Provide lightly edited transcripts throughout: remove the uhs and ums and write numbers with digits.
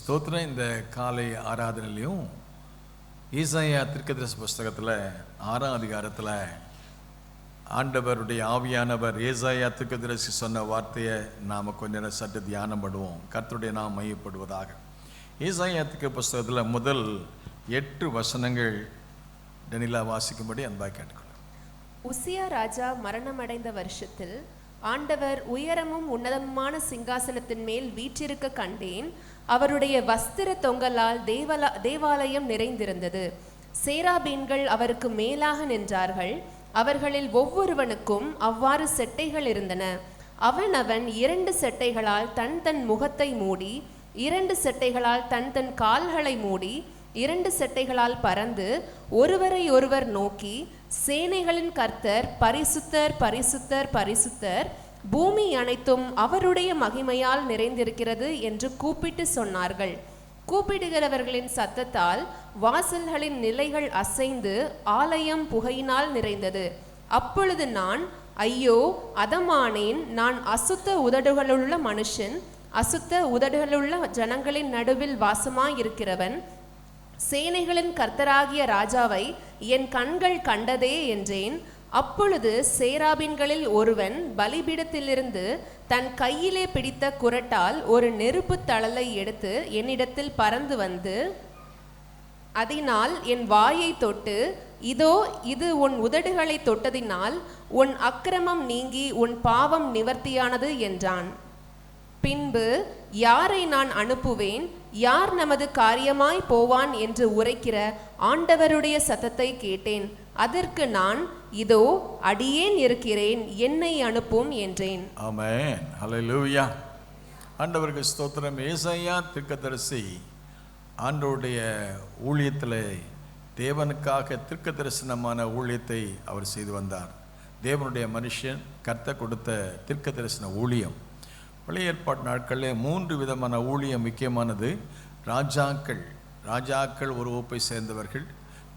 ஸ்தோத்திரம். இந்த காலை ஆராதனையிலையும் ஏசாயா தீர்க்கதரிசி புஸ்தகத்தில் 6ஆம் அதிகாரத்தில் ஆண்டவருடைய ஆவியானவர் ஏசாயா தீர்க்கதரிசி சொன்ன வார்த்தையை நாம் கொஞ்ச நேரம் சற்று தியானம் பண்ணுவோம். கர்த்தருடைய நாம் மையப்படுவதாக. ஏசாயா தீர்க்க புஸ்தகத்தில் முதல் 8 வசனங்கள் டெனிலா வாசிக்கும்படி அன்பாக கேட்டுக்கொள்ளும். உசியா ராஜா மரணமடைந்த வருஷத்தில் ஆண்டவர் உயரமும் உன்னதமான சிங்காசனத்தின் மேல் வீற்றிருக்க கண்டேன். அவருடைய வஸ்திர தொங்கலால் தேவாலயம் நிறைந்திருந்தது. சேராபீன்கள் அவருக்கு மேலாக நின்றார்கள். அவர்களில் ஒவ்வொருவனுக்கும் அவ்வாறு செட்டைகள் இருந்தன. அவன் 2 செட்டைகளால் தன் முகத்தை மூடி, 2 செட்டைகளால் தன் கால்களை மூடி, 2 செட்டைகளால் பறந்து ஒருவரை ஒருவர் நோக்கி, சேனைகளின் கர்த்தர் பரிசுத்தர் பரிசுத்தர் பரிசுத்தர், பூமி அனைத்தும் அவருடைய மகிமையால் நிறைந்திருக்கிறது என்று கூப்பிட்டு சொன்னார்கள். கூப்பிடுகிறவர்களின் சத்தத்தால் வாசல்களின் நிலைகள் அசைந்து ஆலயம் புகையினால் நிறைந்தது. அப்பொழுது நான், ஐயோ அதமானேன், நான் அசுத்த உதடுகளுள்ள மனுஷன், அசுத்த உதடுகளுள்ள ஜனங்களின் நடுவில் வாசமாயிருக்கிறவன், சேனைகளின் கர்த்தராகிய ராஜாவை என் கண்கள் கண்டதே என்றேன். அப்பொழுது சேராபின்களில் ஒருவன் பலிபீடத்திலிருந்து தன் கையிலே பிடித்த குறட்டால் ஒரு நெருப்பு தழலை எடுத்து என்னிடத்தில் பறந்து வந்து அதனால் என் வாயை தொட்டு, இதோ இது உன் உதடுகளை தொட்டதினால் உன் அக்கிரமம் நீங்கி உன் பாவம் நிவர்த்தியானது என்றான். பின்பு, யாரை நான் அனுப்புவேன், யார் நமது காரியமாய் போவான் என்று உரைக்கிற ஆண்டவருடைய சத்தத்தை கேட்டேன். அதற்கு நான், இதோ அடியேன் இருக்கிறேன், என்னை அனுப்பும் என்றேன். ஆமென். ஹல்லேலூயா. ஆண்டவருக்கு ஸ்தோத்திரம். ஏசாயா தீர்க்கதரிசி ஆண்டவருடைய ஊழியத்தில் தேவனுக்காக தீர்க்க தரிசனமான ஊழியத்தை அவர் செய்து வந்தார். தேவனுடைய மனுஷன் கர்த்தர் கொடுத்த தீர்க்க தரிசன ஊழியம். பழைய ஏற்பாட்டு நாட்களில் 3 விதமான ஊழியம் முக்கியமானது. ராஜாக்கள் ஒரு வகுப்பை சேர்ந்தவர்கள்,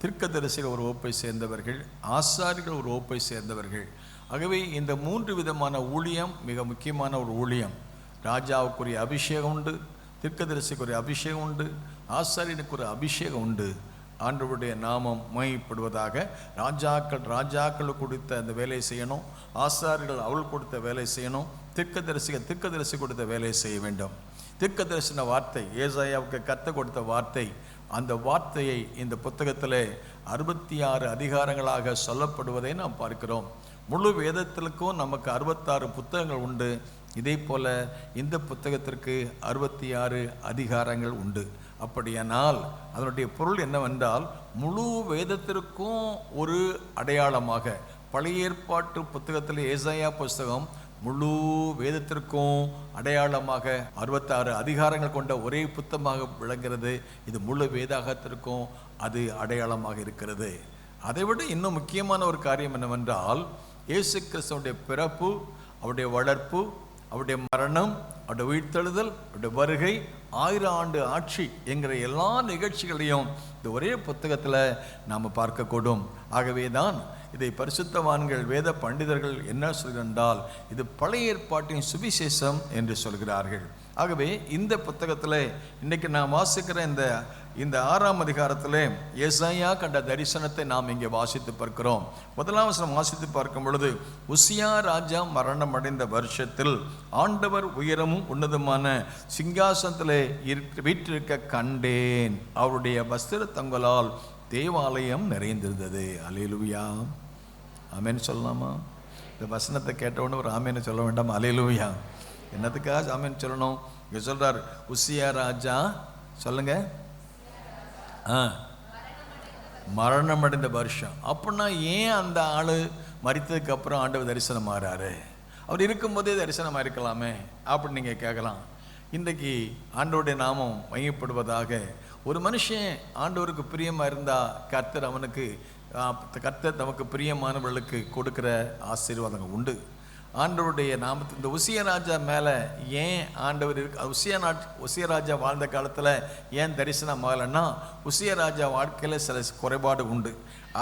தீர்க்கதரிசிகள் ஒரு வகுப்பை சேர்ந்தவர்கள், ஆசாரிகள் ஒரு வகுப்பை சேர்ந்தவர்கள். ஆகவே இந்த 3 விதமான ஊழியம் மிக முக்கியமான ஒரு ஊழியம். ராஜாவுக்குரிய அபிஷேகம் உண்டு, தீர்க்கதரிசிக்குரிய அபிஷேகம் உண்டு, ஆசாரியனுக்கு ஒரு அபிஷேகம் உண்டு. ஆண்டவருடைய நாமம் மகிமைப்படுவதாக. ராஜாக்கள் கொடுத்த அந்த வேலையை செய்யணும், ஆசாரிகள் அவள் கொடுத்த வேலை செய்யணும், தீர்க்கதரிசி கொடுத்த வேலையை செய்ய வேண்டும். தீர்க்கதரிசன வார்த்தை ஏசாயாவுக்கு கர்த்தர் கொடுத்த வார்த்தை. அந்த வார்த்தையை இந்த புத்தகத்தில் 66 அதிகாரங்களாக சொல்லப்படுவதை நாம் பார்க்கிறோம். முழு வேதத்திற்கும் நமக்கு 66 புத்தகங்கள் உண்டு. இதே போல இந்த புத்தகத்திற்கு 66 அதிகாரங்கள் உண்டு. அப்படியானால் அதனுடைய பொருள் என்னவென்றால், முழு வேதத்திற்கும் ஒரு அடையாளமாக பழைய ஏற்பாட்டு புத்தகத்தில் ஏசாயா புஸ்தகம் முழு வேதத்திற்கும் அடையாளமாக 66 அதிகாரங்கள் கொண்ட ஒரே புத்தகமாக விளங்குகிறது. இது முழு வேதாகத்திற்கும் அது அடையாளமாக இருக்கிறது. அதைவிட இன்னும் முக்கியமான ஒரு காரியம் என்னவென்றால், இயேசு கிறிஸ்துவுடைய பிறப்பு, அவருடைய வளர்ப்பு, அவருடைய மரணம், அவருடைய உயிர்த்தெழுதல், அவருடைய வருகை, 1000 ஆண்டு ஆட்சி என்கிற எல்லா நிகழ்ச்சிகளையும் இந்த ஒரே புத்தகத்தில் நாம் பார்க்கக்கூடும். ஆகவே தான் இதை பரிசுத்தவான்கள் வேத பண்டிதர்கள் என்ன சொல்கிறார்கள், இது பழைய ஏற்பாட்டின் சுவிசேஷம் என்று சொல்கிறார்கள். ஆகவே இந்த புத்தகத்தில் இன்றைக்கி நாம் வாசிக்கிற இந்த 6ஆம் அதிகாரத்தில் ஏசாயா கண்ட தரிசனத்தை நாம் இங்கே வாசித்து பார்க்கிறோம். 1ஆம் வசனம் வாசித்து பார்க்கும் பொழுது, உசியா ராஜா மரணம் அடைந்த வருஷத்தில் ஆண்டவர் உயரமும் உன்னதமான சிங்காசனத்திலே வீற்றிருக்க கண்டேன். அவருடைய வஸ்திர தொங்கலால் தேவாலயம் நிறைந்திருந்தது. அல்லேலூயா. ஆமேன்னு சொல்லலாமா? இந்த வசனத்தை கேட்டவுடனே ஒரு ஆமேன்னு சொல்ல வேண்டாம்? அல்லேலூயா. என்னத்துக்காக ஆமேன்னு சொல்லணும்? இங்கே சொல்றார், உசியா ராஜா சொல்லுங்க, மரணம் அடைந்த வருஷம். அப்படின்னா ஏன் அந்த ஆள் மரித்ததுக்கு அப்புறம் ஆண்டவர் தரிசனம் மாறாரு? அவர் இருக்கும்போதே தரிசனமாக இருக்கலாமே அப்படின்னு நீங்கள் கேட்கலாம். இன்றைக்கு ஆண்டவருடைய நாமம் மையப்படுவதாக. ஒரு மனுஷன் ஆண்டவருக்கு பிரியமாக இருந்தால் கர்த்தர் நமக்கு பிரியமானவர்களுக்கு கொடுக்குற ஆசீர்வாதங்கள் உண்டு. ஆண்டவருடைய நாமத்து இந்த உசியா ராஜா மேலே ஏன் ஆண்டவர் உசியா ராஜா வாழ்ந்த காலத்தில் ஏன் தரிசனம் ஆகலைன்னா உசியா ராஜா வாழ்க்கையில் சில குறைபாடு உண்டு.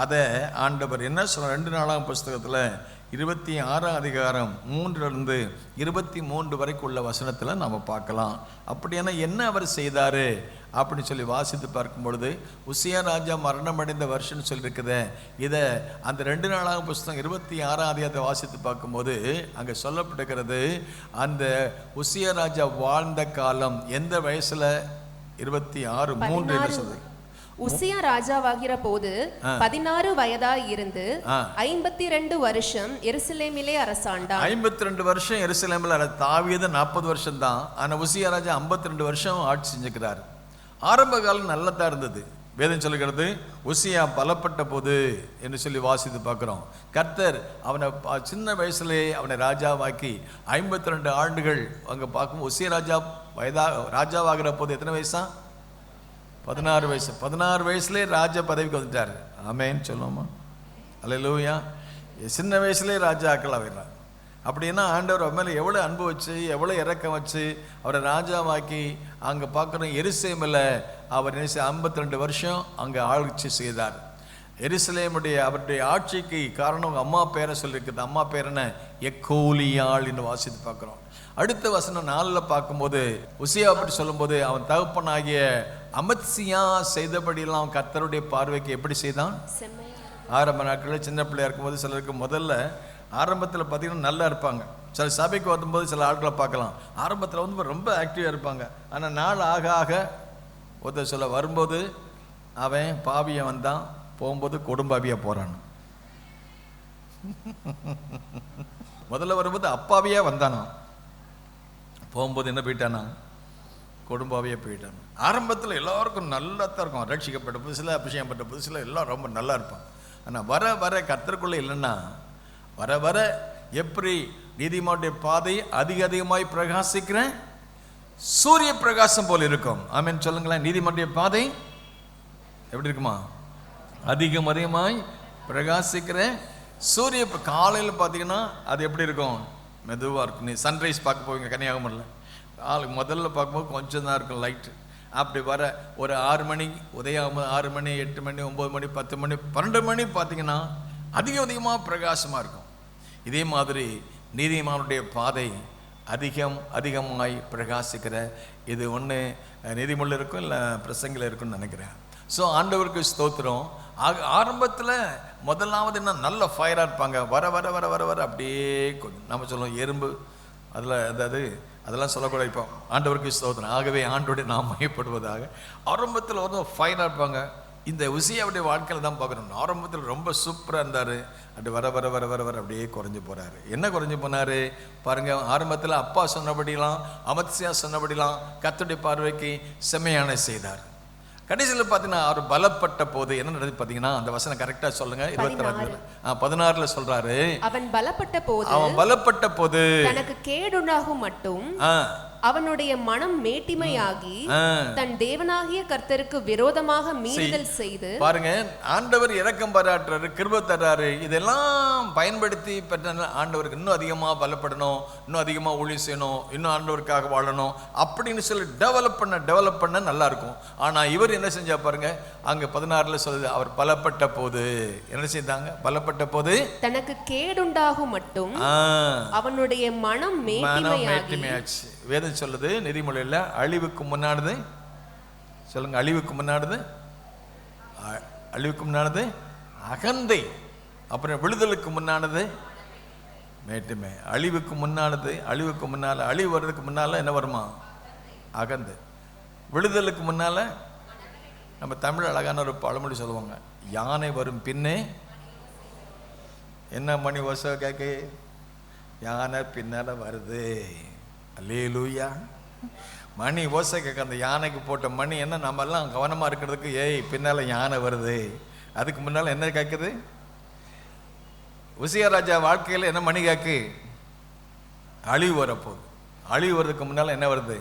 அதை ஆண்டவர் என்ன சொல்ற 2 நாளாம் புஸ்தகத்தில் 26ஆம் அதிகாரம் 3 23 வரைக்கும் உள்ள வசனத்தில் நம்ம பார்க்கலாம். அப்படின்னா என்ன அவர் செய்தார் அப்படின்னு சொல்லி வாசித்து பார்க்கும் பொழுது உசியா ராஜா மரணமடைந்த வருஷம்னு சொல்லியிருக்குது. இதை அந்த 2 நாளாம் புஸ்தகம் 26ஆம் அதிகாரத்தை வாசித்து பார்க்கும்போது அங்கே சொல்லப்பட்டிருக்கிறது, அந்த உசியா ராஜா வாழ்ந்த காலம் எந்த வயசில் 26:3 என்று சொல்லுது. உசியா ராஜாவாகிற போது 16 வயதாய் இருந்து 52 வருஷம் எருசலேமிலே அரசாண்டான். 52 வருஷம் எருசலேமில். தாவீது 40 வருஷம் தான். ஆனால் உசியா ராஜா 52 வருஷம் ஆட்சி செஞ்சுக்கிறார். ஆரம்ப காலம் நல்லதா இருந்தது. வேதம் சொல்லுகிறது உசியா பலப்பட்ட போது என்று சொல்லி வாசித்து பார்க்குறோம். கர்த்தர் அவனை சின்ன வயசுலே அவனை ராஜாவாக்கி 52 ஆண்டுகள் அங்கே பார்க்கும். உசியா ராஜாவாகிற போது எத்தனை வயசா? 16 வயசு. 16 வயசுலேயே ராஜா பதவிக்கு வந்துட்டார். ஆமேன்னு சொல்லுவோமா? அல்லேலூயா. சின்ன வயசுலேயே ராஜா ஆக்கள் ஆகிறார். அப்படின்னா ஆண்டவர் அவர் மேலே எவ்வளோ அன்பு வச்சு எவ்வளோ இறக்கம் வச்சு அவரை ராஜாவாக்கி அங்கே பார்க்குறோம். எருசலேமில் அவர் 52 வருஷம் அங்கே ஆட்சி செய்தார். எருசலேமுடைய அவருடைய ஆட்சிக்கு காரணம் அவங்க அம்மா பேரை சொல்லியிருக்குது. அம்மா பேர் என்ன? எக்கோலியாள் என்று வாசித்து பார்க்குறோம். அடுத்த வசனம் 4 பார்க்கும்போது உசியா பற்றி சொல்லும்போது அவன் தகப்பனாகிய அமத்சியா செய்தபடியெல்லாம் கர்த்தருடைய பார்வைக்கு எப்படி செய்தான்? ஆரம்ப நாட்களில் சின்ன பிள்ளையா இருக்கும்போது சிலருக்கு முதல்ல ஆரம்பத்தில் பார்த்தீங்கன்னா நல்லா இருப்பாங்க. சில சபைக்கு வரும்போது சில ஆட்களை பார்க்கலாம், ஆரம்பத்தில் வந்து ரொம்ப ஆக்டிவாக இருப்பாங்க. ஆனால் நாள் ஆக ஆக ஒருத்தர் சொல்ல வரும்போது அவன் பாவியை வந்தான், போகும்போது கொடும்பாவியாக போகிறான். முதல்ல வரும்போது அப்பாவியாக வந்தானா, போகும்போது என்ன போயிட்டானா? கொடும்பாவியாக போயிட்டான். ஆரம்பத்தில் எல்லாருக்கும் நல்லா தான் இருக்கும். ரட்சிக்கப்பட்ட புதுசில் அபிஷேகம் பட்ட புதுசில் எல்லாம் ரொம்ப நல்லா இருப்பான். ஆனால் வர வர கர்த்தருக்குள்ளே இல்லைன்னா வர வர எப்படி நீதிமானுடைய பாதை அதிகமாய் பிரகாசிக்கிற சூரிய பிரகாசம் போல இருக்கும். ஆமென் சொல்லுங்களேன். நீதிமானுடைய பாதை எப்படி இருக்குமா? அதிகமாய் பிரகாசிக்கிற சூரிய. காலையில் பார்த்தீங்கன்னா அது எப்படி இருக்கும்? மெதுவாக இருக்கும். நீ சன்ரைஸ் பார்க்க போவீங்க கன்னியாகுமரியில், முதல்ல பார்க்கும்போது கொஞ்சம் தான் இருக்கும் லைட்டு. அப்படி வர ஒரு 6 மணி உதயம், 6 மணி 8 மணி 9 மணி 10 மணி 12 மணி பார்த்தீங்கன்னா அதிகமாக பிரகாசமாக இருக்கும். இதே மாதிரி நீதிமானுடைய பாதை அதிகமாய் பிரகாசிக்கிற இது ஒன்று நீதிமொழியில் இருக்கும், இல்லை பிரசங்கில் இருக்குன்னு நினைக்கிறேன். ஸோ ஆண்டவருக்கு ஸ்தோத்திரம். ஆரம்பத்தில் முதலாவது என்ன நல்ல ஃபயராக இருப்பாங்க. வர வர வர வர வர அப்படியே நம்ம சொல்லுவோம் எறும்பு அதில் அதாவது அதெல்லாம் சொல்லக்கூடாது. இப்போ ஆண்டவருக்கு ஸ்தோத்திரம். ஆகவே ஆண்டோடைய நாம் மையப்படுவதாக ஆரம்பத்தில் வந்து ஃபயராக இருப்பாங்க. இந்த உசியாவுடைய வாழ்க்கையில் தான் பார்க்குறோம். ஆரம்பத்தில் ரொம்ப சூப்பராக இருந்தார். அப்படி வர வர வர வர வர அப்படியே குறைஞ்சி போகிறாரு. என்ன குறைஞ்சி போனார் பாருங்கள். ஆரம்பத்தில் அப்பா சொன்னபடிலாம் அமத்சியா சொன்னபடிலாம் கர்த்தருடைய பார்வைக்கு செம்மையான செய்தார். கடைசியில் பார்த்தீங்கன்னா அவர் பலப்பட்ட போது என்ன நடந்து பார்த்தீங்கன்னா, அந்த வசனம் கரெக்டாக சொல்லுங்க. 16 சொல்றாரு, அவன் பலப்பட்ட போது தனக்கு கேடுண்டாகும் மட்டும் அவனுடைய மனம் மேட்டிமையாகி தன் தேவனாகிய கர்த்தருக்கு விரோதமாக மீறுதல் செய்து. பாருங்க, ஆண்டவர் இரக்கம் பாராட்டுறாரு, கிருபை தர்றாரு. இதெல்லாம் பயன்படுத்தி பெற்ற ஆண்டவருக்கு இன்னும் அதிகமாக பலப்படணும், இன்னும் அதிகமாக ஊழியம் செய்யணும், இன்னும் ஆண்டவருக்காக வாழணும் அப்படின்னு சொல்லி டெவலப் பண்ண நல்லா இருக்கும். ஆனால் இவர் என்ன செஞ்சா பாருங்க, அங்க 16 சொல்லுது, அவர் பலப்பட்ட போது என்ன செய்தாங்க? பலப்பட்ட போது தனக்கு கேடுண்டாகும் மட்டும் அவனுடைய மனம் மேட்டிமையாச்சு. வேதம் சொல்லுது நீதிமொழியில், அழிவுக்கு முன்னானது சொல்லுங்க, அழிவுக்கு முன்னானது அகந்தை, அப்புறம் விடுதலுக்கு முன்னானது மேட்டுமை. அழிவுக்கு முன்னால் அழிவு வர்றதுக்கு முன்னால் என்ன வருமா? அகந்தை. விடுதலுக்கு முன்னால் நம்ம தமிழ் அழகான ஒரு பழமொழி சொல்லுவாங்க, யானை வரும் பின்னே என்ன மணி ஓசை கேட்க, யானை பின்னால் வருது. அல்லேலூயா. மணி ஓசை கேட்க, அந்த யானைக்கு போட்ட மணி என்ன, நம்ம எல்லாம் கவனமாக இருக்கிறதுக்கு, ஏய் பின்னால் யானை வருது. அதுக்கு முன்னால் என்ன கேட்குது? உசியா ராஜா வாழ்க்கையில் என்ன மணி கேட்கு? அழிவு வரப்போகுது. அழிவு வர்றதுக்கு முன்னால் என்ன வருது?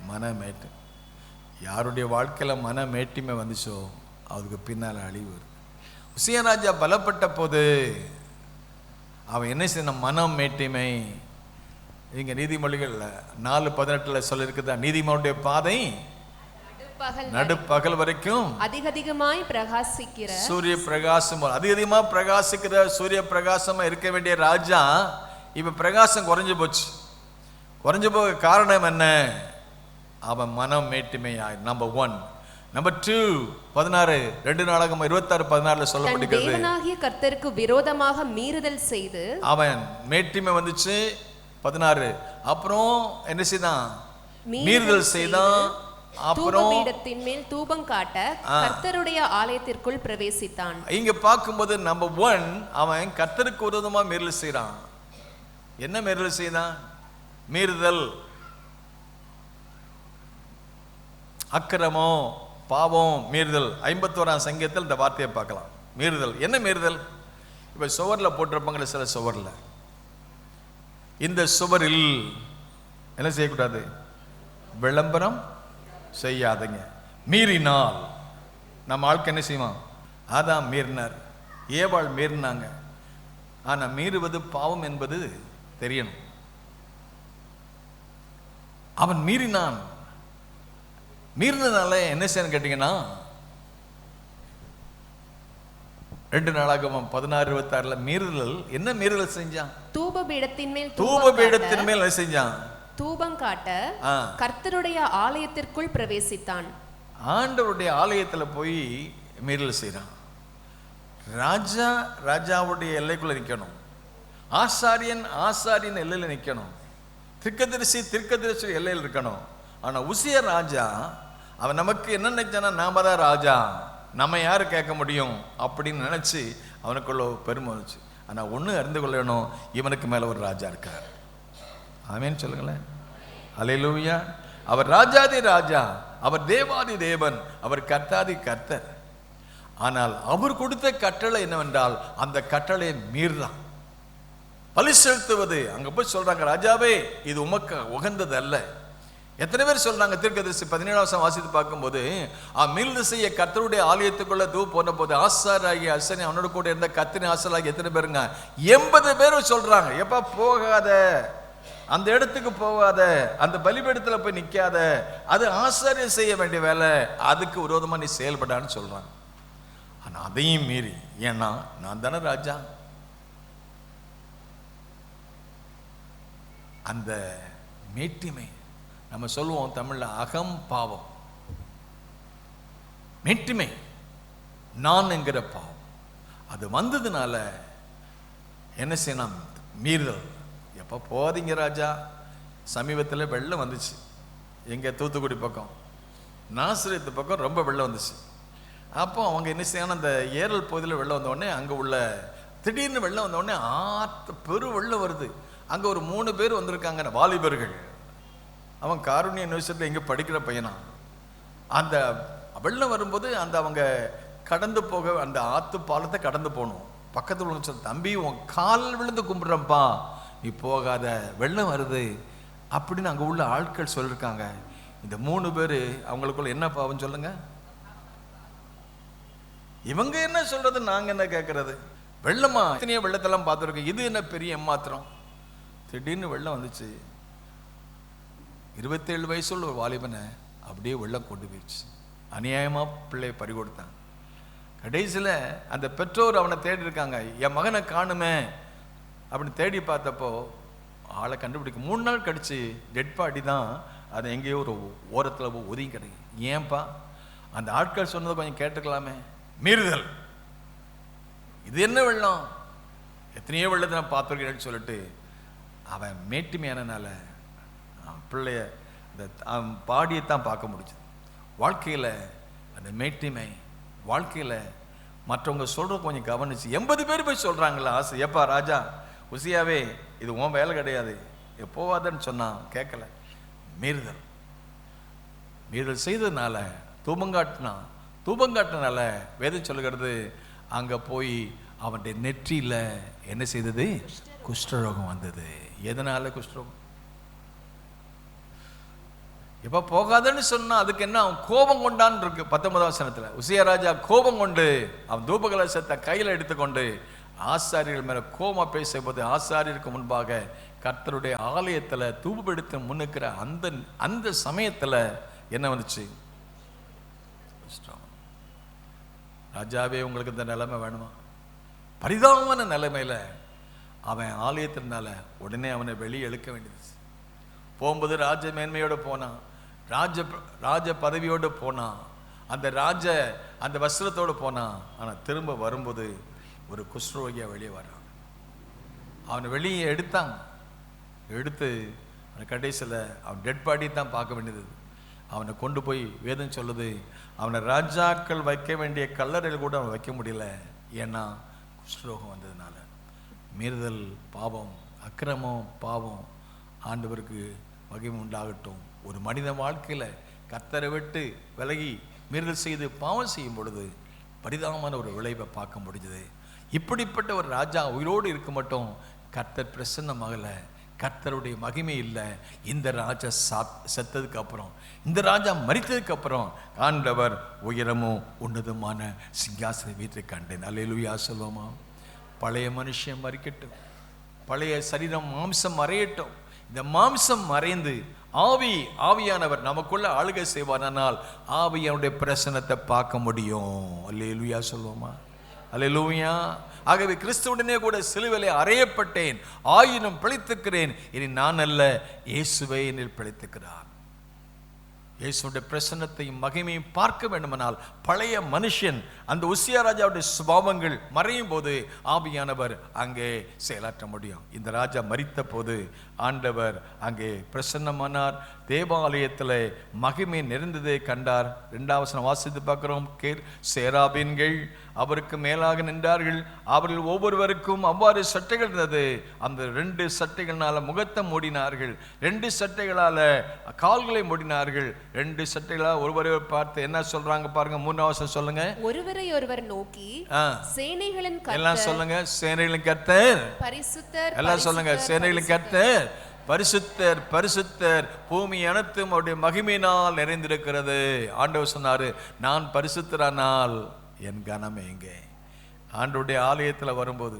மனமேட்டு. யாருடைய வாழ்க்கையில் மன மேட்டிமை வந்துச்சோ அதுக்கு பின்னால் அழிவு வருது. உசியா ராஜா பலப்பட்ட போது அவன் என்ன செய்யணும்? மனம் மேட்டிமை. இங்க நீதிமொழிகள் 4:18 சொல்லியிருக்குதா, நீதிமானுடைய பாதை நடுப்பகல் வரைக்கும் அதிகமாய் பிரகாசிக்கிற சூரிய பிரகாசம், அதிகமா பிரகாசிக்கிற சூரிய பிரகாசமா இருக்க வேண்டிய ராஜா இப்ப பிரகாசம் குறைஞ்சு போச்சு. குறைஞ்சு போக காரணம் என்ன? அவன் மனம் மேட்டிமையாய். நம்பர் 1. நம்பர் 2, 16 2 நாளாகமம் 26:16 சொல்லப்பட்டிருக்கிறது, தேவனாகிய கர்த்தருக்கு விரோதமாக மீறுதல் செய்து அவன் மேட்டிமை வந்துச்சு. 16 அப்புறம் என்ன செய்தான்? மீறுதல் செய்தான். அப்புறம் தூபபீடத்தின் மேல் தூபம் காட்ட கர்த்தருடைய ஆலயத்திற்குள் பிரவேசித்தான். இங்க பார்க்கும்போது நம்பர் 1, அவன் கர்த்தருக்கு விரோதமா மீறுதல் செய்றான். என்ன மீறுதல் செய்தான்? மீறுதல், அக்கிரமம், பாவம், மீறுதல். 51ஆம் சங்கீதத்தில் இந்த வார்த்தையை பார்க்கலாம். மீறுதல். என்ன மீறுதல்? இப்ப சுவர்ல போட்டிருப்பாங்களே சில சுவர்ல, இந்த சுவரில் என்ன செய்யக்கூடாது? விளம்பரம் செய்யாதீங்க. மீறினால் நம்ம ஆட்கள் என்ன செய்வான்? ஆதாம் மீறினார், ஏவாள் மீறினாங்க. ஆனா மீறுவது பாவம் என்பது தெரியணும். அவன் மீறினான். மீறினதால என்ன செய்யணும் கேட்டீங்கன்னா, 2 நாளாகமம் 16:26 மீறுதல். என்ன மீறுதல் செஞ்சான்? தூபபீடத்தின் மேல் தூபபீடத்தின் மேல் என்ன செஞ்சான்? தூபம் காட்ட கர்த்தருடைய ஆலயத்திற்குள் பிரவேசித்தான். ஆண்டவருடைய ஆலயத்துல போய் மீறல் செய்றான். ராஜா ராஜாவுடைய எல்லைக்குள்ள நிக்கணும், ஆசாரியன் ஆசாரியன் எல்லையில நிக்கணும், தீர்க்கதரிசி தீர்க்கதரிசி எல்லையில் இருக்கணும். ஆனா உசியா ராஜா அவன் நமக்கு என்ன நினைச்சானா, நாம தான் ராஜா, நம்ம யாரு கேட்க முடியும் அப்படின்னு நினைச்சு அவனுக்குள்ள பெருமை வந்துச்சு. ஆனா ஒண்ணு அறிந்து கொள்ளணும், இவனுக்கு மேல ஒரு ராஜா இருக்கார். ஆமென் சொல்லுங்களேன். அல்லேலூயா. அவர் ராஜாதி ராஜா, அவர் தேவாதி தேவன், அவர் கர்த்தாதி கர்த்தர். ஆனால் அவர் கொடுத்த கட்டளை என்னவென்றால் அந்த கட்டளை மீறான். பலி செலுத்துவது. அங்க போய் சொல்றாங்க, ராஜாவே இது உமக்கு உகந்தது அல்ல. எத்தனை பேர் சொல்றாங்க? தீர்க்கதரிசி 17 வாசித்து பார்க்கும்போது, மீறுதல் செய்ய கர்த்தருடைய ஆலயத்துக்குள்ள போன போது ஆசாராகி அசனி அவனோட கூட இருந்த கத்திரி ஆசாராகி எத்தனை பேருங்க? 80 பேர் சொல்றாங்க, எப்ப போகாத, அந்த இடத்துக்கு போகாத, அந்த பலிபீடத்துல போய் நிக்காத, அது ஆசாரியம் செய்ய வேண்டிய வேலை, அதுக்கு விரோதமா நீ செயல்படான்னு சொல்றாங்க. ஆனா அதையும் மீறி, ஏன்னா நான் தானே ராஜா, அந்த மேட்டிமை, நம்ம சொல்லுவோம் தமிழ்ல அகம் பாவம், மேட்டிமை, நான் என்கிற பாவம், அது வந்ததுனால என்ன செய்யணும்? மீறுதல். எப்போ போதீங்க ராஜா? சமீபத்தில் வெள்ளம் வந்துச்சு. எங்க தூத்துக்குடி பக்கம், நாசரேத்து பக்கம் ரொம்ப வெள்ளம் வந்துச்சு. அப்போ அவங்க என்ன செய்யணும், அந்த ஏரல் பகுதியில் வெள்ளம் வந்தோடனே, அங்கே உள்ள திடீர்னு வெள்ளம் வந்தோடனே பெரு வெள்ளம் வருது. அங்கே ஒரு 3 பேர் வந்திருக்காங்க, வாலிபர்கள். அவன் காருண்ய யூனிவர்சிட்டியில் எங்கே படிக்கிற பையனா. அந்த வெள்ளம் வரும்போது அந்த அவங்க கடந்து போக, அந்த ஆத்து பாலத்தை கடந்து போகணும். பக்கத்தில் உள்ள சொல்ல, தம்பி உன் கால் விழுந்து கும்பிட்றப்பா, நீ போகாத, வெள்ளம் வருது அப்படின்னு அங்கே உள்ள ஆட்கள் சொல்லியிருக்காங்க. இந்த 3 பேர் அவங்களுக்குள்ள என்ன பாவம் சொல்லுங்க? இவங்க என்ன சொல்றது, நாங்க என்ன கேட்கறது? வெள்ளமா? இத்தனையோ வெள்ளத்தெல்லாம் பார்த்துருக்கோம், இது என்ன பெரிய ஏமாத்திரம்? திடீர்னு வெள்ளம் வந்துச்சு. 27 வயசுள்ள ஒரு வாலிபனை அப்படியே வெள்ளம் கொண்டு போயிடுச்சு. அநியாயமா பிள்ளையை பறி கொடுத்தான். கடைசியில் அந்த பெற்றோர் அவனை தேடி இருக்காங்க, என் மகனை காணுமே அப்படின்னு தேடி பார்த்தப்போ ஆளை கண்டுபிடிக்க 3 நாள் கழிச்சு டெட் பாடி தான் அது எங்கேயோ ஒரு ஓரத்தில் ஒதுங்கி கிடைக்கும். ஏன்பா? அந்த ஆட்கள் சொன்னதை கொஞ்சம் கேட்டுக்கலாமே. மீறுதல். இது என்ன வெள்ளம்? எத்தனையோ வெள்ளத்தை நான் பார்த்துருக்கேன்னு சொல்லிட்டு அவன் மேட்டுமையானனால பிள்ளைய அந்த பாடியைத்தான் பார்க்க முடிஞ்சது. வாழ்க்கையில் அந்த மேட்டிமை, வாழ்க்கையில் மற்றவங்க சொல்கிற கொஞ்சம் கவனிச்சு 80 பேர் போய் சொல்கிறாங்களா ஆசை, எப்பா ராஜா உசியாவே இது உன் வேலை கிடையாது, போவாதன்னு சொன்னான், கேட்கல. மீறுதல். மீறுதல் செய்ததுனால தூபங்காட்டினால வேதம் சொல்லுகிறது, அங்கே போய் அவனுடைய நெற்றியில் என்ன செய்தது? குஷ்டரோகம் வந்தது. எதனால குஷ்டரோகம்? எப்ப போகாதன்னு சொன்னா அதுக்கு என்ன? அவன் கோபம் கொண்டான்னு இருக்கு 19ஆம் வசனத்துல. உசியா ராஜா கோபம் கொண்டு அவன் தூபகலசத்தை கையில் எடுத்துக்கொண்டு ஆசாரியர்கள் மேலே கோமா பேசும்போது ஆசாரியருக்கு முன்பாக கர்த்தருடைய ஆலயத்தில் தூபெடுத்து முன்னுக்கிற அந்த சமயத்தில் என்ன வந்துச்சு? ராஜாவே, உங்களுக்கு இந்த நிலைமை வேணுமா? பரிதாபமான நிலைமையில் அவன் ஆலயத்தினால உடனே அவனை வெளியே இழுக்க வேண்டியது. போகும்போது ராஜ மேன்மையோடு போனான், ராஜ பதவியோடு போனான், அந்த வஸ்திரத்தோடு போனான். ஆனால் திரும்ப வரும்போது ஒரு குஷ்ரோகியா வெளியே வரான். அவனை வெளியே எடுத்து அவனை கடைசியில் அவன் டெட் பாடி தான் பார்க்க வேண்டியது. அவனை கொண்டு போய் வேதம் சொல்லுது, அவனை ராஜாக்கள் வைக்க வேண்டிய கல்லறையில் கூட அவன் வைக்க முடியல. ஏன்னா குஷ்ரோகம் வந்ததுனால. மீறுதல் பாவம், அக்கிரமம் பாவம். ஆண்டவருக்கு மகிமை உண்டாகட்டும். ஒரு மனித வாழ்க்கையில் கர்த்தரை விட்டு விலகி மீறுதல் செய்து பாவம் செய்யும் பொழுது பரிதாபமான ஒரு விளைவை பார்க்க முடிஞ்சது. இப்படிப்பட்ட ஒரு ராஜா உயிரோடு இருக்க மட்டும் கர்த்தர் பிரசன்னமாகலை, கர்த்தருடைய மகிமை இல்லை. இந்த ராஜா செத்ததுக்கு அப்புறம், இந்த ராஜா மரித்ததுக்கு அப்புறம் ஆண்டவர் உயரமும் உன்னதமான சிங்காசன வீட்டை கண்டேன். அல்லேலூயா சொல்லுவோமா? பழைய மனுஷன் மறிக்கட்டும், பழைய சரீரம் மாம்சம் மறையட்டும். இந்த மாம்சம் மறைந்து ஆவியானவர் நமக்குள்ள ஆளுகை செய்வானால் ஆவியானுடைய பிரசன்னத்தை பார்க்க முடியும். அல்லேலூயா சொல்லுவோமா? அல்லேலூயா. ஆகவே கிறிஸ்துவுடனே கூட சிலுவையிலே அறையப்பட்டேன், ஆயினும் பிழைத்திருக்கிறேன். இனி நான் அல்ல, இயேசுவே என்னில் பிழைத்திருக்கிறார். இயேசுடைய பிரசன்னத்தையும் மகிமையும் பார்க்க வேண்டுமானால் பழைய மனுஷன், அந்த உசியா ராஜாவுடைய சுபாவங்கள் மறையும் போது ஆவியானவர் அங்கே செயலாற்ற முடியும். இந்த ராஜா மரித்த போது ஆண்டவர் அங்கே பிரசன்னமானார். தேவாலயத்தில் மகிமை நிறைந்ததை கண்டார். 2ஆம் வசனம் வாசித்து பார்க்கிறோம். சேராபீன்கள் அவருக்கு மேலாக நின்றார்கள். அவர்கள் ஒவ்வொருவருக்கும் அவ்வாறு சட்டைகள் இருந்தது. அந்த 2 சட்டைகளால முகத்தை மூடினார்கள், 2 சட்டைகளால கால்களை மூடினார்கள், 2 சட்டைகளால் ஒருவரை பார்த்து என்ன சொல்றாங்க பாருங்க. 3ஆம் வசனம் சொல்லுங்க. ஒருவரை ஒருவர் நோக்கி சேனைகளின் கர்த்தர், எல்லாம் சொல்லுங்க, சேனைகளின் கர்த்தர் பரிசுத்தர், எல்லாம் சொல்லுங்க, சேனைகளின் கர்த்தர் பரிசுத்தர் பரிசுத்தர், பூமி அனைத்தும் அவருடைய மகிமையினால் நிறைந்திருக்கிறது. ஆண்டவர் சொன்னாரு, நான் பரிசுத்தரானால் என் கனம் எங்கே? ஆண்டவருடைய ஆலயத்தில் வரும்போது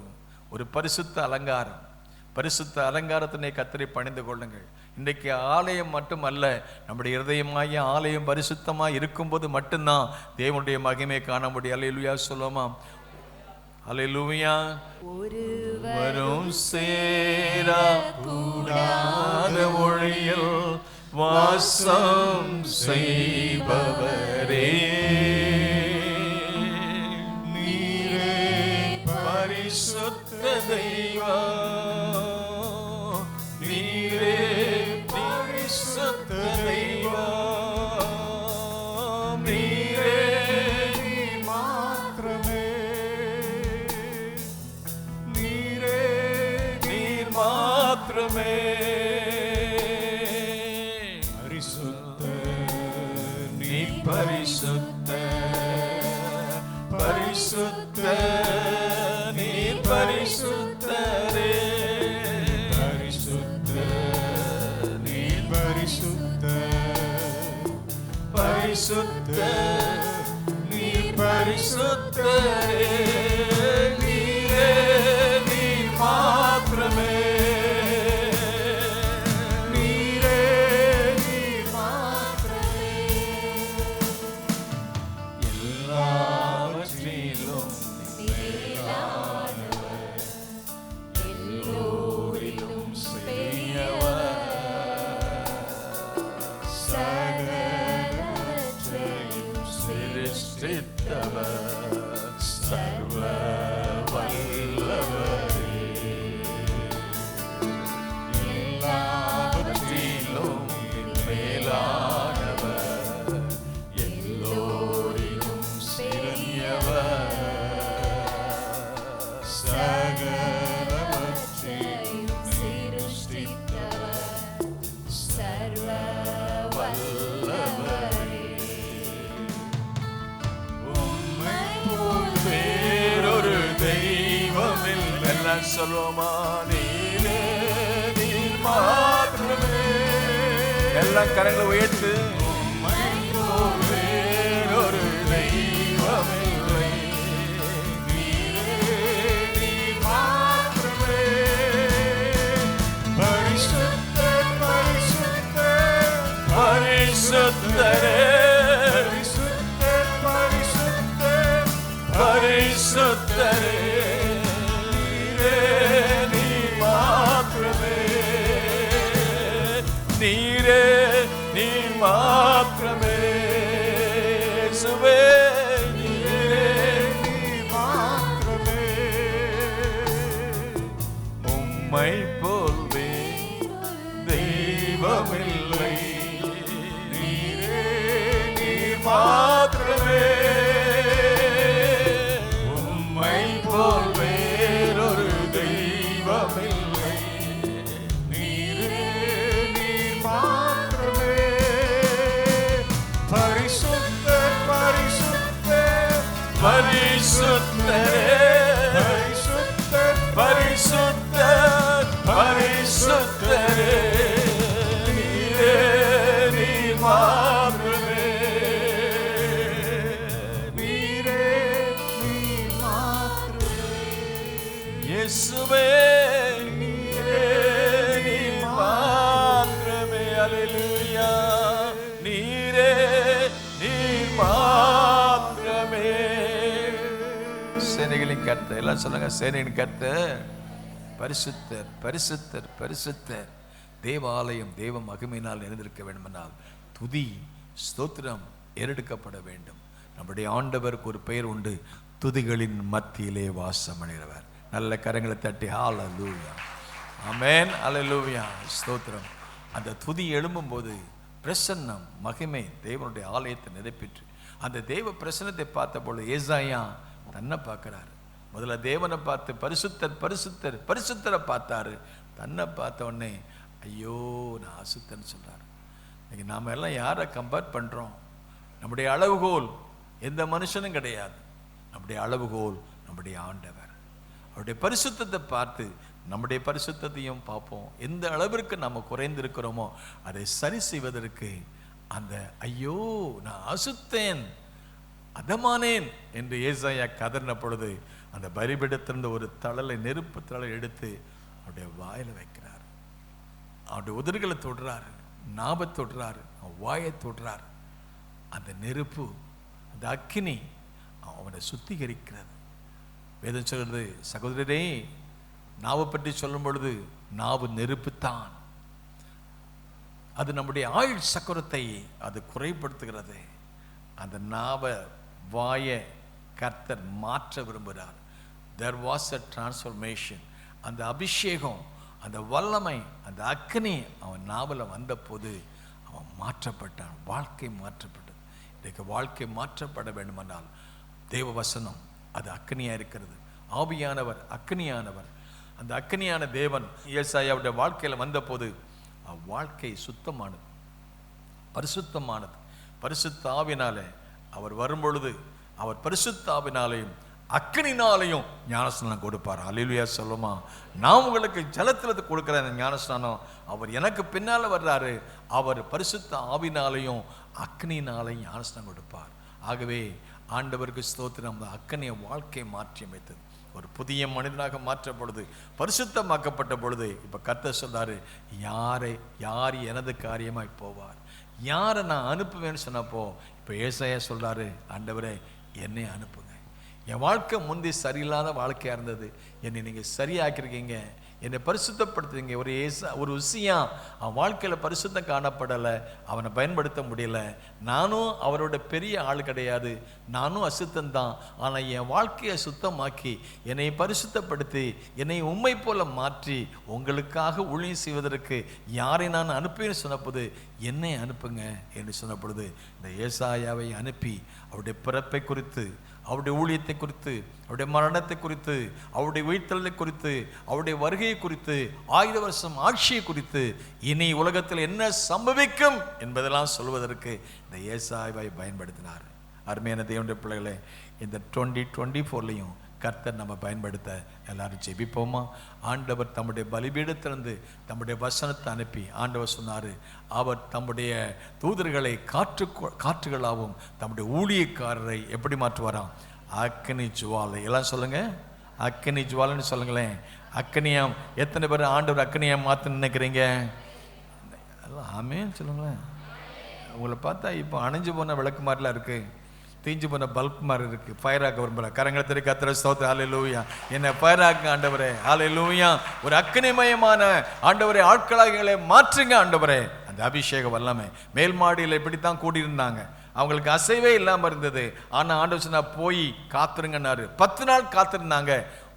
ஒரு பரிசுத்த அலங்காரம், பரிசுத்த அலங்காரத்தினை கர்த்தரை பணிந்து கொள்ளுங்கள். இன்றைக்கு ஆலயம் மட்டுமல்ல, நம்முடைய இருதயமாகிய ஆலயம் பரிசுத்தமாக இருக்கும்போது மட்டும்தான் தேவனுடைய மகிமை காண முடியும். அல்லேலூயா சொல்லுமா? அல்லேலூயா. ஒருவரும் சேரா கூடாத ஒளியில் வாசம் செய்பவரே, நீரே பரிசுத்த தெய்வம், நீரே பரிசுத்த தெய்வம், நீரே மாத்திரமே, நீரே நீர் மாத்திரமே பரிசுத்த, நீ பரிசுத்த பரிசுத்த, நீ பரிசுத்தரே பரிசுத்த, நீ பரிசுத்த பரிசுத்த, நீ பரிசுத்தரே, நீரே நீர் மாத்திரமே, நீரே நீர் மாத்திரமே, எல்லாவற்றிலும் மேலானவர், எல்லோரிலும் பெரியவர், சகலவற்றையும் சிருஷ்டித்தவர், சர்வ வல்லவரே, எல்லாவற்றிலும் மேலானவர், எல்லோரிலும் பெரியவர், சகலவற்றையும் சிருஷ்டித்தவர், சர்வ வல்லவரே, உம்மை போல் வேறொரு தெய்வமில்லை. எல்லாம் சொல்லுவோமா? நீரே நீர் மாத்திரமே. எல்லாம் கரங்களை உயர்த்து. உம்மை போல் வேறொரு தெய்வமில்லை, நீரே நீர் பரிசுத்தரே பரிசுத்தர் பரிசுத்தர் பரிசுத்தரே நீரே நீ மாத்திரமே நீரே நீ மாத்திரமே இயேசுவே நீரே நீ மாத்திரமே உம்மை போல்வே தெய்வமில்லை நீரே நீர் மாத்திரமே உம்மை போல் வேறொரு தெய்வமில்லை நீரே நீர் மாத்திரமே பரிசுத்தர் பரிசுத்தர் பரிசுத்தரே பரிசுத்தர் பரிசுத்தர் பரிசுத்தரே நீரே நீர் மாத்திரமே நீரே நீர் மாத்திரமே இயேசுவே நீரே நீர் மாத்திரமே அல்லேலூயா நீரே நீர் மாத்திரமே சேனைகளின் கர்த்தர் எல்லாம் சொல்லுங்க சேனையின் கர்த்தர் பரிசுத்தர் பரிசுத்தர் பரிசுத்தர் தேவாலயம் தேவ மகிமையினால் நிறைந்திருக்க வேண்டுமென்றால் துதி ஸ்தோத்திரம் ஏறெடுக்கப்பட வேண்டும். நம்முடைய ஆண்டவருக்கு ஒரு பெயர் உண்டு, துதிகளின் மத்தியிலே வாசம் அடைகிறவர். நல்ல கரங்களை தட்டி ஹல்லேலூயா ஆமென் அல்லேலூயா ஸ்தோத்திரம். அந்த துதி எழும்பும்போது பிரசன்னம் மகிமை தேவனுடைய ஆலயத்தை நிரப்பிற்று. அந்த தேவ பிரசன்னத்தை பார்த்த பொழுது ஏசாயா தன்னை பார்க்கிறாரு. முதல்ல தேவனை பார்த்து பரிசுத்தர் பரிசுத்தர் பரிசுத்தரை பார்த்தாரு. தன்னை பார்த்த உடனே ஐயோ நான் அசுத்தன்னு சொல்றாரு. இன்னைக்கு நாம எல்லாம் யாரை கம்பேர் பண்றோம்? நம்முடைய அளவுகோல் எந்த மனுஷனும் கிடையாது. நம்முடைய அளவுகோல் நம்முடைய ஆண்டவர். அவருடைய பரிசுத்தத்தை பார்த்து நம்முடைய பரிசுத்தத்தையும் பார்ப்போம். எந்த அளவிற்கு நம்ம குறைந்திருக்கிறோமோ அதை சரி செய்வதற்கு அந்த ஐயோ நான் அசுத்தேன் அதமானேன் என்று ஏசாயா கதறின பொழுது அந்த பலிபீடத்திலிருந்து ஒரு தழலை நெருப்பு தழலை எடுத்து அவருடைய வாயில வைக்கிறார். அவருடைய உதடுகளை தொடுறாரு, நாபை தொடுறாரு, வாயை தொடுறாரு. அந்த நெருப்பு அந்த அக்கினி அவனை சுத்திகரிக்கிறது. வேதம் சொல்றது சகோதரரே நாவை பற்றி சொல்லும் பொழுது நாவு நெருப்புத்தான். அது நம்முடைய ஆயுள் சக்கரத்தை அது குறைப்படுத்துகிறது. அந்த நாவை வாயை கர்த்தர் மாற்ற விரும்புகிறார். There was a transformation. அந்த அபிஷேகம் அந்த வல்லமை அந்த அக்கினி அவன் நாவல வந்த போது அவன் மாற்றப்பட்டான். வாழ்க்கை மாற்றப்பட்டது. இன்றைக்கு வாழ்க்கை மாற்றப்பட வேண்டுமென்றால் தேவ வசனம் அது அக்கினியா இருக்கிறது. ஆவியானவர் அக்கினியானவர். அந்த அக்கினியான தேவன் ஏசாயாவுடைய வாழ்க்கையில் வந்த போது வாழ்க்கை சுத்தமானது பரிசுத்தமானது. பரிசுத்த ஆவினாலே அவர் வரும்பொழுது அவர் பரிசுத்த ஆவினாலேயும் அக்கினினாலையும் ஞானஸ்நானம் கொடுப்பார். அல்லேலூயா சொல்லுமா. நான் உங்களுக்கு ஜலத்தில் கொடுக்குற அந்த ஞானஸ்நானம் அவர் எனக்கு பின்னால் வர்றாரு. அவர் பரிசுத்த ஆவினாலையும் அக்கினினாலையும் ஞானஸ்நானம் கொடுப்பார். ஆகவே ஆண்டவருக்கு ஸ்தோத்திரம். அந்த அக்கினியை வாழ்க்கையை மாற்றி அமைத்தது. ஒரு புதிய மனிதனாக மாற்றப்படுது, பரிசுத்தமாக்கப்பட்ட பொழுது இப்போ கர்த்தர் சொல்றாரு, யார் எனது காரியமாய் போவார், யாரை நான் அனுப்புவேன்னு சொன்னப்போ இப்போ ஏசாயா சொல்றாரு, ஆண்டவரே என்னை அனுப்புங்க. என் வாழ்க்கை முந்தி சரியில்லாத வாழ்க்கையாக இருந்தது, என்னை நீங்கள் சரியாக்கிருக்கீங்க, என்னை பரிசுத்தப்படுத்துவீங்க. ஒரு உசியா அவன் வாழ்க்கையில் பரிசுத்தம் காணப்படலை, அவனை பயன்படுத்த முடியல. நானும் அவரோட பெரிய ஆள் கிடையாது, நானும் அசுத்தந்தான். ஆனால் என் வாழ்க்கையை சுத்தமாக்கி என்னை பரிசுத்தப்படுத்தி என்னை உண்மை போல மாற்றி உங்களுக்காக ஊழியம் செய்வதற்கு யாரை நான் அனுப்பின்னு சொன்னபோது என்னை அனுப்புங்க என்று சொன்ன பொழுது இந்த ஏசாயாவை அனுப்பி அவருடைய பிறப்பை குறித்து, அவருடைய ஊழியத்தை குறித்து, அவருடைய மரணத்தை குறித்து, அவருடைய உயிர்த்தெழுதலை குறித்து, அவருடைய வருகையை குறித்து, 1000 வருஷம் ஆட்சியை குறித்து, இனி உலகத்தில் என்ன சம்பவிக்கும் என்பதெல்லாம் சொல்வதற்கு இந்த ஏசாயாவை பயன்படுத்தினார். அருமையான தேவனுடைய பிள்ளைகளே, இந்த 2024லையும் கர்த்தர் நம்ம பயன்படுத்த எல்லாரும் ஜெபிப்போமா? ஆண்டவர் தம்முடைய பலிபீடத்திலிருந்து தம்முடைய வசனத்தை அனுப்பி ஆண்டவர் சொன்னார், அவர் தம்முடைய தூதர்களை காற்றுகளாகவும் தம்முடைய ஊழியக்காரரை எப்படி மாற்றுவாராம்? அக்கினி ஜுவாலை. எல்லாம் சொல்லுங்க, அக்கினி ஜுவாலைன்னு சொல்லுங்களேன். அக்கினியாம். எத்தனை பேர் ஆண்டவர் அக்கினியாம் மாற்ற நினைக்கிறீங்க? எல்லாம் ஆமேன்னு சொல்லுங்களேன். உங்களை பார்த்தா இப்போ அணைஞ்சு போன விளக்கு மாதிரிலாம் இருக்கு, தீஞ்சு போன பல்ப் மாதிரி இருக்கு. ஃபயராக்க விரும்பல. கரங்களை திரு கத்திர ஸ்தோத்திரம். ஹல்லேலூயா. என்ன ஃபயராக்குங்க ஆண்டவரே. ஹல்லேலூயா. ஒரு அக்கினிமயமான ஆண்டவரே ஆட்களாக மாற்றுங்க ஆண்டவரே. அந்த அபிஷேக வல்லமை மேல் மாடியில் இப்படித்தான் கூடியிருந்தாங்க. அவங்களுக்கு அசைவே இல்லாமல் இருந்தது. ஆனால் ஆண்டவர் சொன்னா போய் காத்துருங்கன்னாரு. 10 நாள் காத்திருந்தாங்க.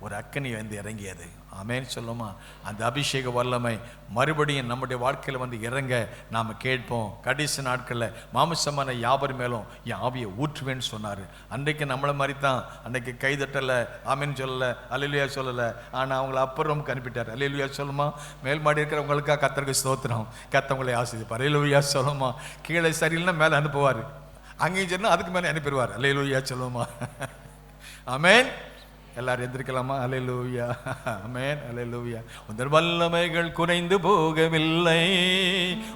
ஒரு அக்கினி வந்து இறங்கியது. ஆமேன்னு சொல்லுமா. அந்த அபிஷேக வல்லமை மறுபடியும் நம்முடைய வாழ்க்கையில் வந்து இறங்க நாம் கேட்போம். கடைசி நாட்களில் மாமிசமான யாவர் மேலும் என் ஆவியை ஊற்றுவேன்னு சொன்னார். அன்றைக்கு நம்மளை மாதிரி தான். அன்றைக்கு கைதட்டலை, ஆமேன்னு சொல்லலை, அல்லேலூயா சொல்லலை. ஆனால் அவங்கள அப்புறம் அனுப்பிட்டார். அல்லேலூயா சொல்லுமா. மேல் மாடி இருக்கிறவங்களுக்காக கர்த்தருக்கு ஸ்தோத்திரம். கர்த்தவங்களை ஆசீர்வதிப்பார். அல்லேலூயா சொல்லுமா. கீழே சரியில்லைன்னா மேலே அனுப்புவார், அங்கேயும் சொன்னால் அதுக்கு மேலே அனுப்பிடுவார். அல்லேலூயா சொல்லுமா. ஆமேன். எல்லாரும் எந்திரிக்கலாமா. அல்லேலூயா. ஆமென். அல்லேலூயா. உந்தன் வல்லமைகள் குறைந்து போகவில்லை,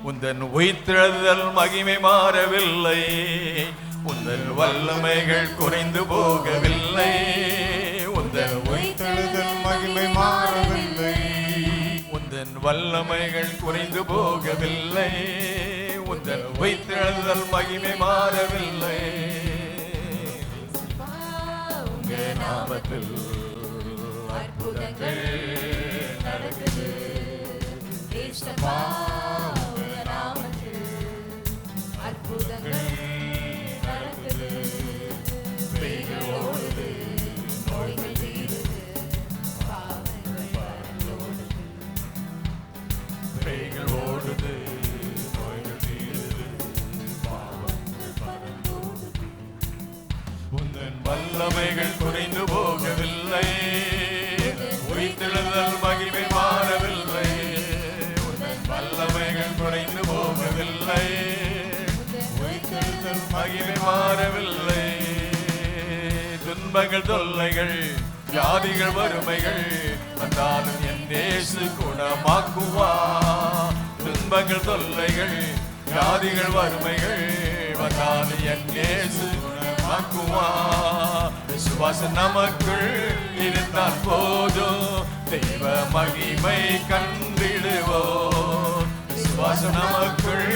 உந்தன் உயிர்த்தெழுதல் மகிமை மாறவில்லை. உந்தன் வல்லமைகள் குறைந்து போகவில்லை, உந்தன் உயிர்த்தெழுதல் மகிமை மாறவில்லை. உந்தன் வல்லமைகள் குறைந்து போகவில்லை, உந்தன் உயிர்த்தெழுதல் மகிமை மாறவில்லை. நாமத்தில் அற்புதங்கள் நடக்குது. அற்புதங்கள் நடக்குது. பேய்கள் ஓடுது, நோய்கள் தீருது, பாவங்கள் பறந்தோடுது. பேய்கள் ஓடுது, நோய்கள் தீருது, பாவங்கள் பறந்தோடுது. உந்தன் வல்லமைகள் குறைந்து போகவில்லை, உயிர்த்தெழுதல் மகிமை மாறவில்லை. உந்தன் வல்லமைகள் குறைந்து போகவில்லை, உயிர்த்தெழுதல் மகிமை மாறவில்லை. துன்பங்கள் தொல்லைகள் வியாதிகள் வறுமைகள் வந்தாலும் என் இயேசு குணமாக்குவார். துன்பங்கள் தொல்லைகள் வியாதிகள் வறுமைகள் வந்தாலும் என் இயேசு குணமாக்குவார். விசுவாசம் நமக்குள் இருந்தால் போதும், தெய்வ மகிமை கண்டிடுவோம். விசுவாசம் நமக்குள்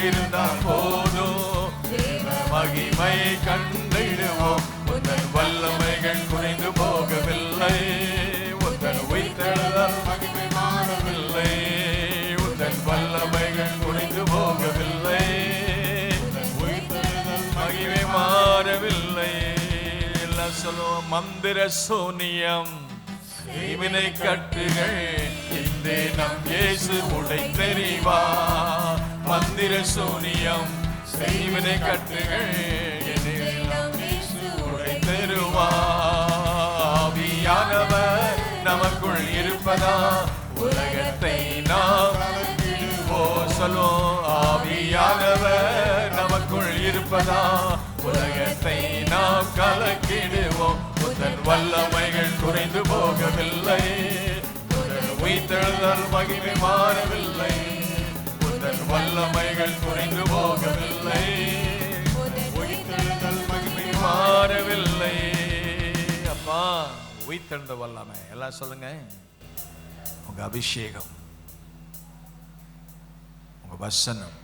இருந்தால் போதும், தெய்வ மகிமை கண்டிடுவோம். உந்தன் வல்லமைகள் குறைந்து போகவில்லை, உந்தன் உயிர்த்தெழுதல் மகிமை மாறவில்லை. உந்தன் வல்லமைகள் குறைந்து போகவில்லை, உயிர்த்தெழுதல் மகிமை மாறவில்லை. எல்லாம் சொல்லுவோம். மந்திர சூனியம் தீவினை கட்டுகள் இன்றே நம் இயேசு உடை தெரிவா. மந்திர சூனியம் தீவினை கட்டுகள் உடை தருவா. ஆவியானவர் நமக்குள் இருப்பதா உலகத்தை நாம் சொல்லுவோம். ஆவியானவர் நமக்குள் இருப்பதா உலகத்தை நாம் கலக்கிடுவோம். உந்தன் வல்லமைகள் குறைந்து போகவில்லை, உந்தன் உயிர்த்தெழுதல் மகிமை மாறவில்லை. உந்தன் வல்லமைகள் குறைந்து போகவில்லை, உயிர்த்தெழுதல் மகிமை மாறவில்லை. அப்பா உயிர்த்தெழுந்த வல்லமை எல்லாம் சொல்லுங்க. உங்க அபிஷேகம், உங்க வசனம்,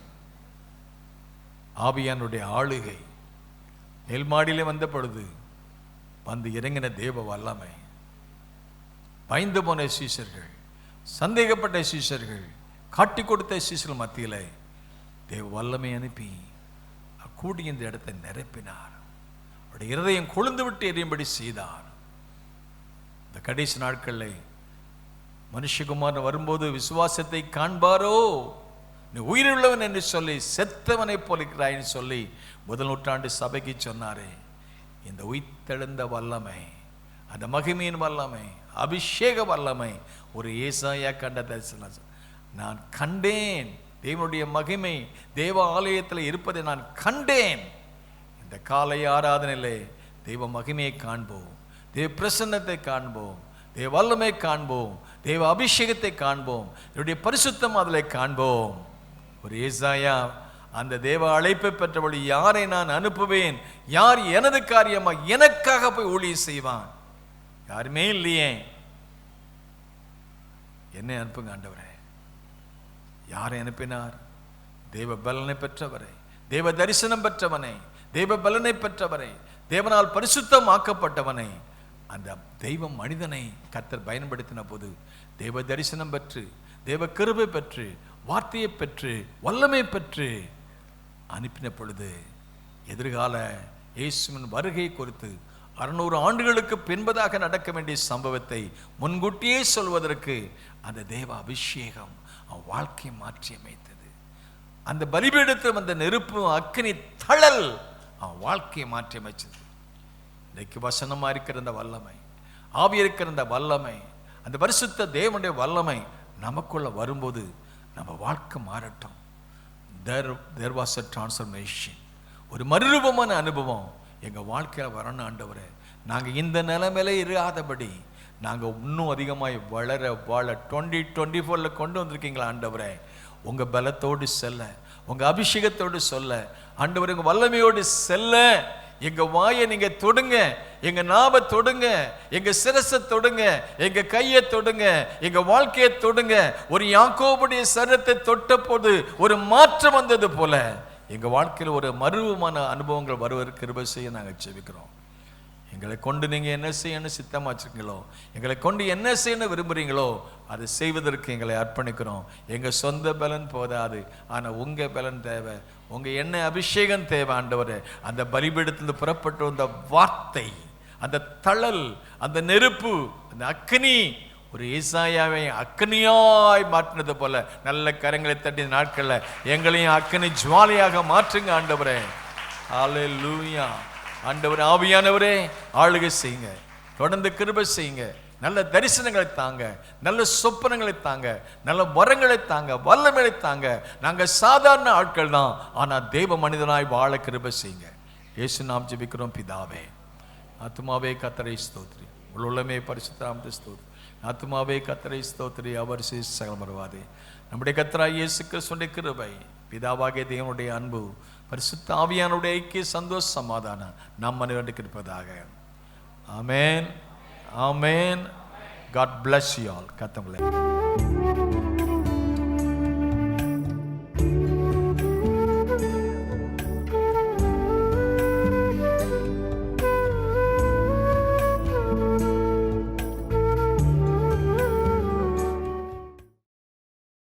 ஆவியானுடைய ஆளுகை மேல்மாடியிலே வந்த பொழுது வந்து இறங்கின தேவ வல்லமை. பயந்து போன சீஷர்கள், சந்தேகப்பட்ட சீஷர்கள், காட்டி கொடுத்த சீஷர்கள் மத்தியிலே தேவ வல்லமை அனுப்பி கூடி இந்த இடத்தை நிரப்பினார். அவருடைய இருதயம் கொழுந்து விட்டு எரியும்படி செய்தார். இந்த கடைசி நாட்களில் மனுஷகுமாரன் வரும்போது விசுவாசத்தை காண்பாரோ, நீ உயிருள்ளவன் என்று சொல்லி செத்தவனை போலிக்கிறாயின்னு சொல்லி 1 நூற்றாண்டு சபைக்கு சொன்னாரே. இந்த உயிர்த்தெழுந்த வல்லமை, அந்த மகிமையின் வல்லமை, அபிஷேக வல்லமை ஒரு ஏசாயா கண்ட தரிசனம். நான் கண்டேன், தேவனுடைய மகிமை தேவ ஆலயத்தில் இருப்பதை நான் கண்டேன். இந்த காலை ஆராதனையிலே தேவ மகிமையை காண்போம், தேவ பிரசன்னத்தை காண்போம், தேவ வல்லமை காண்போம், தேவ அபிஷேகத்தை காண்போம், என்னுடைய பரிசுத்தம் அதில் காண்போம். ஒரு ஏசாயா அந்த தேவ அழைப்பை பெற்றபடி யாரை நான் அனுப்புவேன், யார் எனது காரியமா எனக்காக போய் ஊழியம் செய்வான்? யாருமே இல்லையே, என்னை அனுப்புங்க ஆண்டவரே. யாரை அனுப்பினார்? தேவ பலனை பெற்றவரை, தேவ தரிசனம் பெற்றவனை, தேவ பலனை பெற்றவனை, தேவனால் பரிசுத்தமாக்கப்பட்டவனை, அந்த தெய்வ மனிதனை கர்த்தர் பயன்படுத்தின போது தேவ தரிசனம் பெற்று, தேவ கிருபை பெற்று, வார்த்தையை பெற்று, வல்லமை பெற்று அனுப்பின பொழுது எதிர்கால இயேசுவின் வருகை குறித்து 600 ஆண்டுகளுக்கு பின்பதாக நடக்க வேண்டிய சம்பவத்தை முன்கூட்டியே சொல்வதற்கு அந்த தேவ அபிஷேகம் அவன் வாழ்க்கையை மாற்றி அமைத்தது. அந்த பலிபீடத்தில் அந்த நெருப்பு அக்கினி தழல் அவன் வாழ்க்கையை மாற்றி அமைச்சது. இன்றைக்கு வசனமா இருக்கிற அந்த வல்லமை, ஆவி இருக்கிற அந்த வல்லமை, அந்த பரிசுத்த தேவனுடைய வல்லமை நமக்குள்ள வரும்போது நம்ம வாழ்க்கை மாறட்டும். There was a transformation. ஒரு மறுரூபமான அனுபவம் எங்கள் வாழ்க்கையில் வரணும் ஆண்டவரே. நாங்கள் இந்த நிலைமையில இராதபடி நாங்கள் இன்னும் அதிகமாய் வளர வாழ 2024 கொண்டு வந்திருக்கீங்களா ஆண்டவரே. உங்கள் பலத்தோடு செல்ல, உங்கள் அபிஷேகத்தோடு சொல்ல ஆண்டவரே, உங்கள் வல்லமையோடு செல்ல எங்கள் வாயை நீங்கள் தொடுங்க, எங்கள் நாவை தொடுங்க, எங்கள் சிரசை தொடுங்க, எங்கள் கையை தொடுங்க, எங்கள் வாழ்க்கையை தொடுங்க. ஒரு யாக்கோபுடைய சரீரத்தை தொட்ட போது ஒரு மாற்றம் வந்தது போல எங்கள் வாழ்க்கையில் ஒரு மறுரூபமான அனுபவங்கள் வருவதற்கு கிருபை செய்ய நாங்கள் ஜெபிக்கிறோம். எங்களை கொண்டு நீங்கள் என்ன செய்யணும் சித்தமாக வச்சுருக்கீங்களோ, எங்களை கொண்டு என்ன செய்யணும் விரும்புகிறீங்களோ அதை செய்வதற்கு எங்களை அர்ப்பணிக்கிறோம். எங்கள் சொந்த பலன் போதாது, ஆனால் உங்கள் பலன் தேவை, உங்கள் எண்ணெய் அபிஷேகம் தேவை ஆண்டவரே. அந்த பலிபீடத்திலிருந்து புறப்பட்ட அந்த வார்த்தை, அந்த தழல், அந்த நெருப்பு, அந்த அக்னி ஒரு ஏசாயாவை அக்னியாய் மாற்றினது போல நல்ல கரங்களை தட்டி நாட்களில் எங்களையும் அக்னி ஜுவாலையாக மாற்றுங்க ஆண்டவரே. ஹல்லேலூயா. ஆண்டவர் ஆவியானவரே ஆளுகை செய்யுங்க, தொடர்ந்து கிருபை செய்யுங்க. நல்ல தரிசனங்களை தாங்க, நல்ல சொப்பனங்களை தாங்க, நல்ல வரங்களை தாங்க, வல்லமைகளை தாங்க. நாங்கள் சாதாரண ஆட்கள் தான், ஆனால் தேவ மனிதனாய் வாழ கிருபை செய்யுங்க. இயேசு நாம் ஜெபிக்கிறோம் பிதாவே. ஆத்துமாவே கர்த்தரை ஸ்தோத்திரி, உள்ளமே பரிசுத்த நாமத்தை ஸ்தோத்திரி. ஆத்துமாவே கர்த்தரை ஸ்தோத்திரி, அவர் சகலம் மறவாதே. நம்முடைய கர்த்தராகிய இயேசு கிறிஸ்துவின் கிருபை, பிதாவாகிய தேவனுடைய அன்பு, பரிசுத்த ஆவியானுடைய ஐக்கிய சந்தோஷ சமாதானம் நம் அனைவருக்கும் இருப்பதாக. ஆமென், ஆமென். God bless you all. கர்த்தர் உங்களை